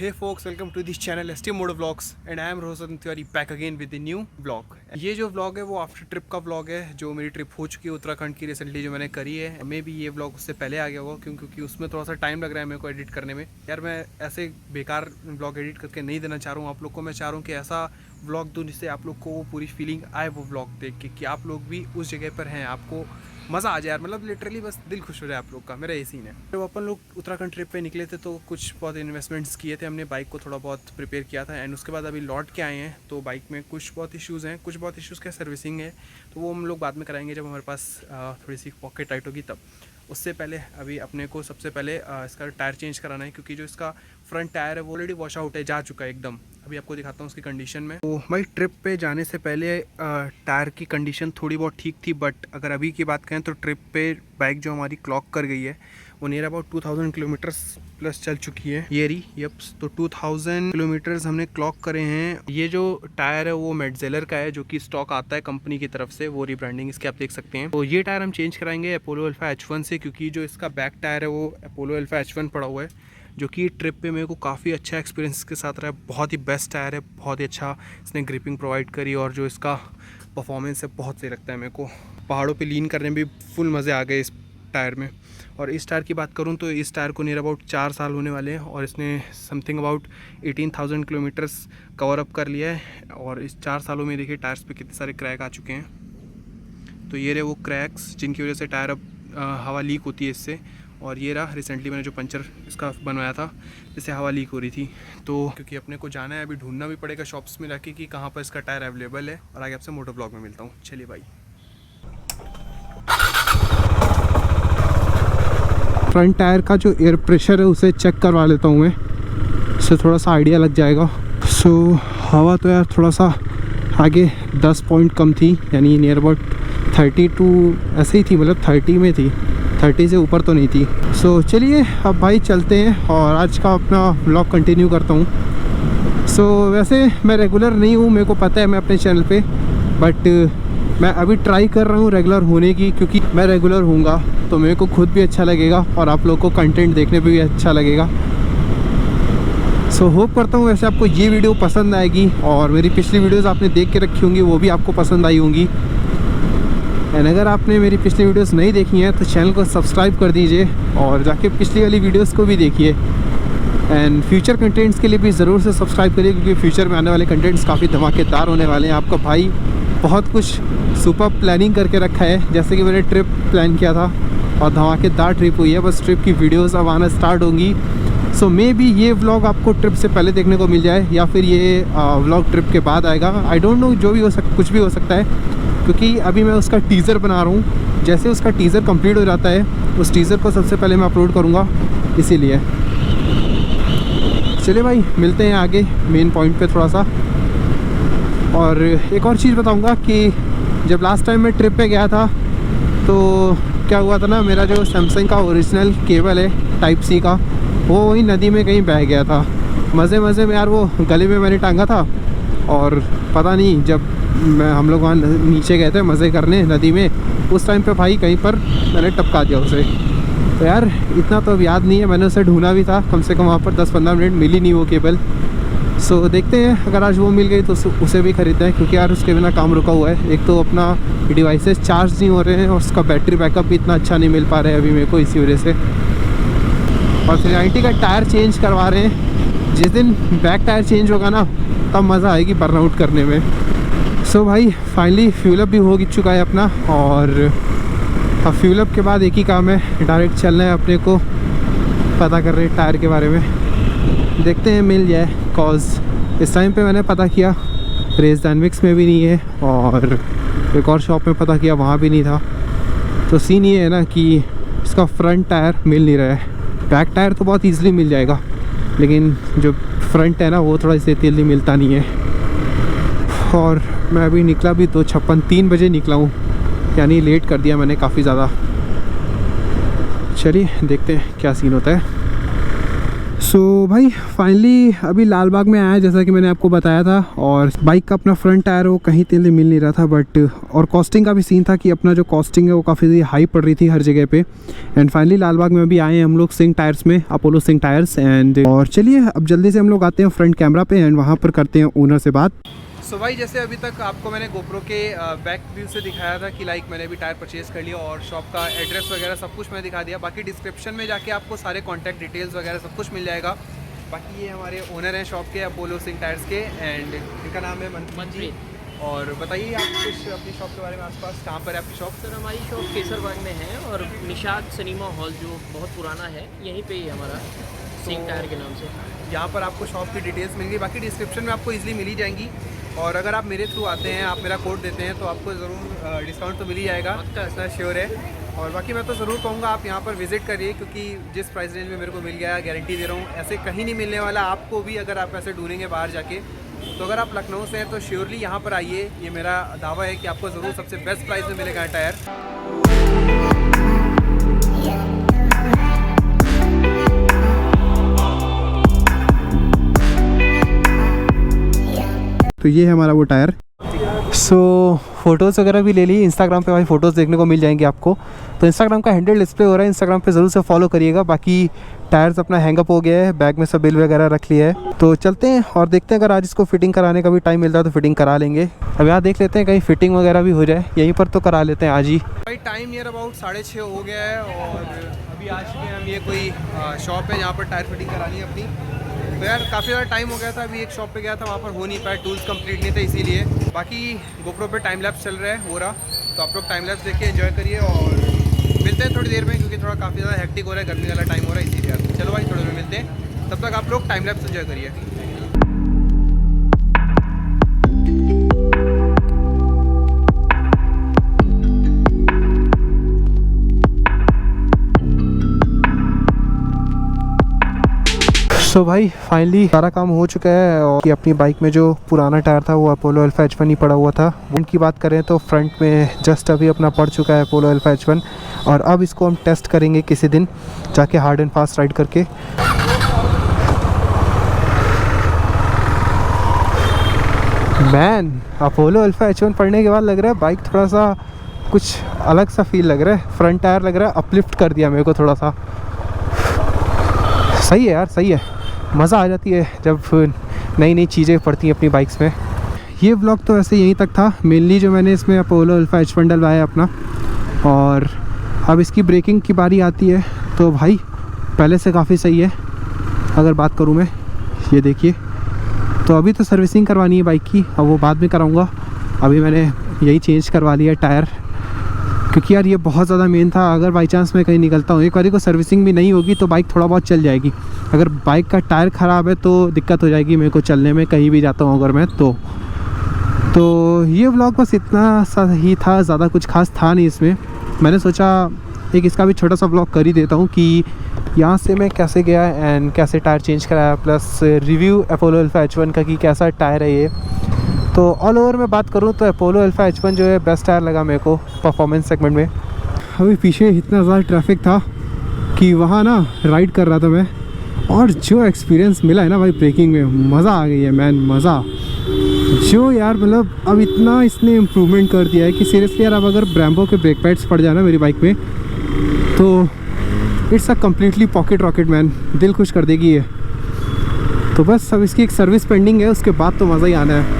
Hey folks, welcome to this channel ST Moto Vlogs and I am Rohit Tiwari back again with the new vlog। ये जो vlog है वो after trip का vlog है, जो मेरी ट्रिप हो चुकी है उत्तराखंड की रिसेंटली जो मैंने करी है। मे भी ये vlog उससे पहले आ गया होगा क्योंकि उसमें थोड़ा सा टाइम लग रहा है मेरे को एडिट करने में। यार मैं ऐसे बेकार vlog एडिट करके नहीं देना चाह रहा हूँ आप लोग को। मैं चाह रहा हूँ कि ऐसा vlog दूँ जिससे आप लोग को वो पूरी फीलिंग आए वो vlog देख के, कि आप लोग भी उस जगह पर हैं, आपको मज़ा आ जाए यार। मतलब लिटरली बस दिल खुश हो जाए आप लोग का। मेरा ये सीन है। जब अपन लोग उत्तराखंड ट्रिप पे निकले थे तो कुछ बहुत इन्वेस्टमेंट्स किए थे हमने, बाइक को थोड़ा बहुत प्रिपेयर किया था एंड उसके बाद अभी लौट के आए हैं तो बाइक में कुछ बहुत इश्यूज़ हैं, कुछ बहुत इश्यूज़ का सर्विसिंग है तो वो हम लोग बाद में कराएंगे जब हमारे पास थोड़ी सी पॉकेट टाइट होगी तब। उससे पहले अभी अपने को सबसे पहले इसका टायर चेंज कराना है क्योंकि जो इसका फ्रंट टायर है वो ऑलरेडी वॉश आउट है, जा चुका है एकदम। अभी आपको दिखाता हूँ उसकी कंडीशन में। तो भाई ट्रिप पे जाने से पहले टायर की कंडीशन थोड़ी बहुत ठीक थी, बट अगर अभी की बात करें तो ट्रिप पे बाइक जो हमारी क्लॉक कर गई है वो नियर अबाउट 2000 किलोमीटर्स प्लस चल चुकी है। ये रही यप्स, तो 2000 किलोमीटर्स हमने क्लॉक करे हैं। ये जो टायर है वो मेडजेलर का है जो कि स्टॉक आता है कंपनी की तरफ से, वो रिब्रांडिंग इसके आप देख सकते हैं। तो ये टायर हम चेंज कराएंगे अपोलो अल्फा H1 से, क्योंकि जो इसका बैक टायर है वो अपोलो अल्फा H1 पड़ा हुआ है जो कि ट्रिप पे मेरे को काफ़ी अच्छा एक्सपीरियंस के साथ रहा है। बहुत ही बेस्ट टायर है, बहुत ही अच्छा इसने ग्रिपिंग प्रोवाइड करी और जो इसका परफॉर्मेंस है बहुत सही लगता है मेरे को। पहाड़ों पे लीन करने में भी फुल मज़े आ गए इस टायर में। और इस टायर की बात करूं तो इस टायर को नियर अबाउट 4 साल होने वाले हैं और इसने something about 18,000 kilometres cover up कर लिया है। और इस 4 सालों में देखिए टायर्स पे कितने सारे क्रैक आ चुके हैं। तो ये रहे वो क्रैक्स जिनकी वजह से टायर अब हवा लीक होती है इससे। और ये रहा रिसेंटली मैंने जो पंचर इसका बनवाया था जिससे हवा लीक हो रही थी। तो क्योंकि अपने को जाना है, अभी ढूंढना भी पड़ेगा शॉप्स में जाके कि कहाँ पर इसका टायर अवेलेबल है। और आगे आपसे मोटो ब्लॉग में मिलता हूँ। चलिए भाई। फ्रंट टायर का जो एयर प्रेशर है उसे चेक करवा लेता हूँ मैं, इससे थोड़ा सा आइडिया लग जाएगा। सो हवा तो यार थोड़ा सा आगे 10 पॉइंट कम थी, यानी नियर अबाउट 32 ऐसे ही थी, मतलब 30 में थी, 30 से ऊपर तो नहीं थी। सो चलिए अब भाई चलते हैं और आज का अपना व्लॉग कंटिन्यू करता हूँ। सो वैसे मैं रेगुलर नहीं हूँ, मेरे को पता है मैं अपने चैनल पे, बट मैं अभी ट्राई कर रहा हूँ रेगुलर होने की, क्योंकि मैं रेगुलर होऊंगा तो मेरे को खुद भी अच्छा लगेगा और आप लोग को कंटेंट देखने पे भी अच्छा लगेगा। सो होप करता हूँ वैसे आपको ये वीडियो पसंद आएगी और मेरी पिछली वीडियोस आपने देख के रखी होंगी वो भी आपको पसंद आई होंगी। एंड अगर आपने मेरी पिछली वीडियोस नहीं देखी हैं तो चैनल को सब्सक्राइब कर दीजिए और जाके पिछली वाली वीडियोस को भी देखिए। एंड फ्यूचर कंटेंट्स के लिए भी ज़रूर से सब्सक्राइब करिए, क्योंकि फ्यूचर में आने वाले कंटेंट्स काफ़ी धमाकेदार होने वाले हैं। आपका भाई बहुत कुछ सुपर प्लानिंग करके रखा है, जैसे कि मैंने ट्रिप प्लान किया था और धमाकेदार ट्रिप हुई है। बस ट्रिप की वीडियोस अब आना स्टार्ट होंगी। सो मे बी ये व्लॉग आपको ट्रिप से पहले देखने को मिल जाए या फिर ये व्लॉग ट्रिप के बाद आएगा। आई डोंट नो, जो भी हो कुछ भी हो सकता है, क्योंकि अभी मैं उसका टीज़र बना रहा हूँ। जैसे उसका टीज़र कंप्लीट हो जाता है उस टीज़र को सबसे पहले मैं अपलोड करूँगा, इसीलिए। चलिए भाई मिलते हैं आगे मेन पॉइंट पे थोड़ा सा। और एक और चीज़ बताऊँगा कि जब लास्ट टाइम मैं ट्रिप पे गया था तो क्या हुआ था ना, मेरा जो सैमसंग का ओरिजिनल केबल है टाइप सी का, वो वही नदी में कहीं बह गया था। मज़े में यार वो गले में मैंने टांगा था और पता नहीं जब हम लोग वहाँ नीचे गए थे मज़े करने नदी में, उस टाइम पे भाई कहीं पर मैंने टपका दिया उसे। तो यार इतना तो अब याद नहीं है, मैंने उसे ढूंढा भी था कम से कम, वहाँ पर 10-15 मिनट मिली नहीं वो केबल। सो देखते हैं अगर आज वो मिल गई तो उसे भी ख़रीदते हैं, क्योंकि यार उसके बिना काम रुका हुआ है। एक तो अपना डिवाइसेस चार्ज नहीं हो रहे हैं और उसका बैटरी बैकअप भी इतना अच्छा नहीं मिल पा रहा है अभी मेरे को, इसी वजह से। और 390 का टायर चेंज करवा रहे हैं। जिस दिन बैक टायर चेंज होगा ना तब मज़ा आएगी बर्नआउट करने में। सो भाई फाइनली फ्यूल अप भी हो चुका है अपना, और अब फ्यूल अप के बाद एक ही काम है, डायरेक्ट चलना है अपने को पता कर रहे हैं टायर के बारे में। देखते हैं मिल जाए, कॉज इस टाइम पे मैंने पता किया रेस डायनेमिक्स में भी नहीं है और एक और शॉप में पता किया वहाँ भी नहीं था। तो सीन ये है ना कि इसका फ्रंट टायर मिल नहीं रहा है। बैक टायर तो बहुत ईजिली मिल जाएगा, लेकिन जो फ्रंट है ना वो थोड़ा इसे जल्दी मिलता नहीं है। और मैं अभी निकला भी 2:56 3 बजे निकला हूँ, यानी लेट कर दिया मैंने काफ़ी ज़्यादा। चलिए देखते हैं क्या सीन होता है। सो भाई फाइनली अभी लाल बाग में आया जैसा कि मैंने आपको बताया था, और बाइक का अपना फ्रंट टायर वो कहीं तेल मिल नहीं रहा था, बट और कॉस्टिंग का भी सीन था कि अपना जो कॉस्टिंग है वो काफ़ी हाई पड़ रही थी हर जगह पे। एंड फाइनली लाल बाग में अभी आए हैं हम लोग सिंह टायर्स में, अपोलो सिंह टायर्स। एंड और चलिए अब जल्दी से हम लोग आते हैं फ्रंट कैमरा पे एंड वहाँ पर करते हैं ओनर से बात। सो भाई जैसे अभी तक आपको मैंने गोप्रो के बैक व्यू से दिखाया था कि लाइक मैंने अभी टायर परचेज़ कर लिया और शॉप का एड्रेस वगैरह सब कुछ मैंने दिखा दिया। बाकी डिस्क्रिप्शन में जाके आपको सारे कॉन्टैक्ट डिटेल्स वगैरह सब कुछ मिल जाएगा। बाकी ये हमारे ओनर हैं शॉप के, अपोलो सिंह टायर्स के, एंड इनका नाम है मनप्रीत। और बताइए आप कुछ अपनी शॉप के बारे में, आसपास कहाँ पर है आपकी शॉप? सर हमारी शॉप केसरबाग में है और निशाद सिनेमा हॉल जो बहुत पुराना है यहीं पे ही हमारा सिंह टायर के नाम से। यहाँ पर आपको शॉप की डिटेल्स मिल गई, बाकी डिस्क्रिप्शन में आपको इजीली मिल ही जाएंगी। और अगर आप मेरे थ्रू आते हैं, आप मेरा कोड देते हैं तो आपको ज़रूर डिस्काउंट तो मिल ही जाएगा, ऐसा श्योर है। और बाकी मैं तो ज़रूर कहूँगा आप यहाँ पर विज़िट करिए, क्योंकि जिस प्राइस रेंज में मेरे को मिल गया, गारंटी दे रहा हूँ ऐसे कहीं नहीं मिलने वाला आपको भी। अगर आप ऐसे ढूंढेंगे बाहर जाके, तो अगर आप लखनऊ से हैं तो श्योरली यहाँ पर आइए, ये मेरा दावा है कि आपको ज़रूर सबसे बेस्ट प्राइस में मिलेगा टायर। तो ये है हमारा वो टायर। सो फ़ोटोज़ वगैरह भी ले ली, इंस्टाग्राम पे भाई फ़ोटोज़ देखने को मिल जाएंगे आपको। तो इंस्टाग्राम का हैंडल डिस्प्ले हो रहा है, इंस्टाग्राम पे ज़रूर से फॉलो करिएगा। बाकी टायर्स अपना हैंगअप हो गया है, बैग में सब बिल वगैरह रख लिया है। तो चलते हैं और देखते हैं, अगर आज इसको फिटिंग कराने का भी टाइम मिलता है तो फिटिंग करा लेंगे। अब यहाँ देख लेते हैं कहीं फिटिंग वगैरह भी हो जाए, यहीं पर तो करा लेते हैं आज ही। भाई टाइम नियर अबाउट 6:30 हो गया है और अभी आ चुके हैं हम। ये कोई शॉप है जहाँ पर टायर फिटिंग करानी है अपनी। तो यार काफ़ी ज़्यादा टाइम हो गया था, अभी एक शॉप पे गया था, वहाँ पर हो नहीं पाया, टूल्स कंप्लीट नहीं थे इसीलिए। बाकी गोप्रो पे टाइम लैप्स चल रहा है हो रहा, तो आप लोग टाइम लैप्स देख के एंजॉय करिए और मिलते हैं थोड़ी देर में, क्योंकि थोड़ा काफ़ी ज़्यादा हेक्टिक हो रहा है, गर्मी वाला टाइम हो रहा है इसीलिए। चलो भाई थोड़ी देर में मिलते हैं, तब तक आप लोग टाइम लैप्स एंजॉय करिए। सो भाई फाइनली सारा काम हो चुका है और अपनी बाइक में जो पुराना टायर था वो अपोलो अल्फा H1 ही पड़ा हुआ था। उनकी बात करें तो फ्रंट में जस्ट अभी अपना पड़ चुका है अपोलो अल्फा H1, और अब इसको हम टेस्ट करेंगे किसी दिन जाके हार्ड एंड फास्ट राइड करके। मैन अपोलो अल्फा H1 पढ़ने के बाद लग रहा है बाइक थोड़ा सा कुछ अलग सा फील लग रहा है। फ्रंट टायर लग रहा है अपलिफ्ट कर दिया मेरे को थोड़ा सा। सही है यार, सही है, मज़ा आ जाती है जब नई नई चीज़ें पड़ती हैं अपनी बाइक्स में। ये व्लॉग तो ऐसे यहीं तक था, मेनली जो मैंने इसमें अपोलो अल्फा H1 डलवाया अपना। और अब इसकी ब्रेकिंग की बारी आती है तो भाई पहले से काफ़ी सही है अगर बात करूँ मैं। ये देखिए, तो अभी तो सर्विसिंग करवानी है बाइक की, अब वो बाद में कराऊँगा। अभी मैंने यही चेंज करवा लिया टायर, क्योंकि यार ये बहुत ज़्यादा मेन था। अगर बाई चांस मैं कहीं निकलता हूँ, एक बारी को सर्विसिंग भी नहीं होगी तो बाइक थोड़ा बहुत चल जाएगी। अगर बाइक का टायर ख़राब है तो दिक्कत हो जाएगी मेरे को चलने में, कहीं भी जाता हूँ अगर मैं तो ये व्लॉग बस इतना सा ही था, ज़्यादा कुछ खास था नहीं इसमें। मैंने सोचा एक इसका भी छोटा सा व्लॉग कर ही देता हूँ कि यहाँ से मैं कैसे गया एंड कैसे टायर चेंज कराया, plus review Apollo alpha H1 का कि कैसा टायर है ये। तो ऑल ओवर मैं बात करूँ तो अपोलो अल्फा H1 जो है बेस्ट टायर लगा मेरे को परफॉर्मेंस सेगमेंट में। अभी पीछे इतना ज़्यादा ट्रैफिक था कि वहाँ ना राइड कर रहा था मैं, और जो एक्सपीरियंस मिला है ना भाई ब्रेकिंग में, मज़ा आ गई है मैन, मज़ा। जो यार मतलब अब इतना इसने इम्प्रूवमेंट कर दिया है कि सीरियसली यार अब अगर ब्रैम्बो के ब्रेक पैड्स पड़ जाए ना मेरी बाइक में तो it's a completely pocket rocket man, दिल खुश कर देगी ये। तो बस अब इसकी एक सर्विस पेंडिंग है, उसके बाद तो मज़ा ही आना है।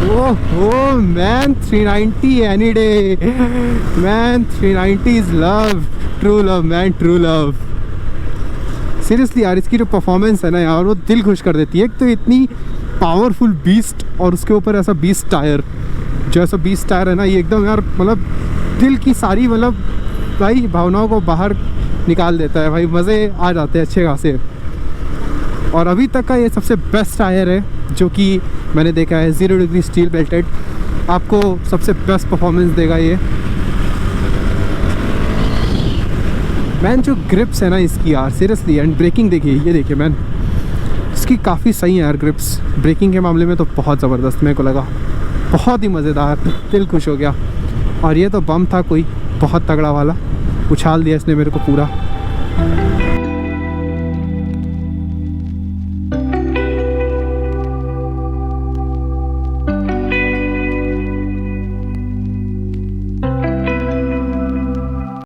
Oh man 390 any day man, 390 is love, true love man, true love. Seriously यार इसकी जो परफॉर्मेंस है ना यार वो दिल खुश कर देती है। एक तो इतनी पावरफुल बीस्ट और उसके ऊपर ऐसा बीस्ट टायर, जो ऐसा बीस्ट टायर है ना ये एकदम यार मतलब दिल की सारी मतलब भाई भावनाओं को बाहर निकाल देता है भाई, मज़े आ जाते हैं अच्छे खासे। और अभी तक का ये सबसे बेस्ट टायर है जो कि मैंने देखा है, 0 डिग्री स्टील बेल्टेड, आपको सबसे बेस्ट परफॉर्मेंस देगा ये मैन। जो ग्रिप्स है ना इसकी यार सीरियसली, एंड ब्रेकिंग देखिए, ये देखिए मैन इसकी काफ़ी सही है यार ग्रिप्स। ब्रेकिंग के मामले में तो बहुत ज़बरदस्त मेरे को लगा, बहुत ही मज़ेदार, दिल खुश हो गया। और ये तो बम था कोई बहुत तगड़ा वाला, उछाल दिया इसने मेरे को पूरा।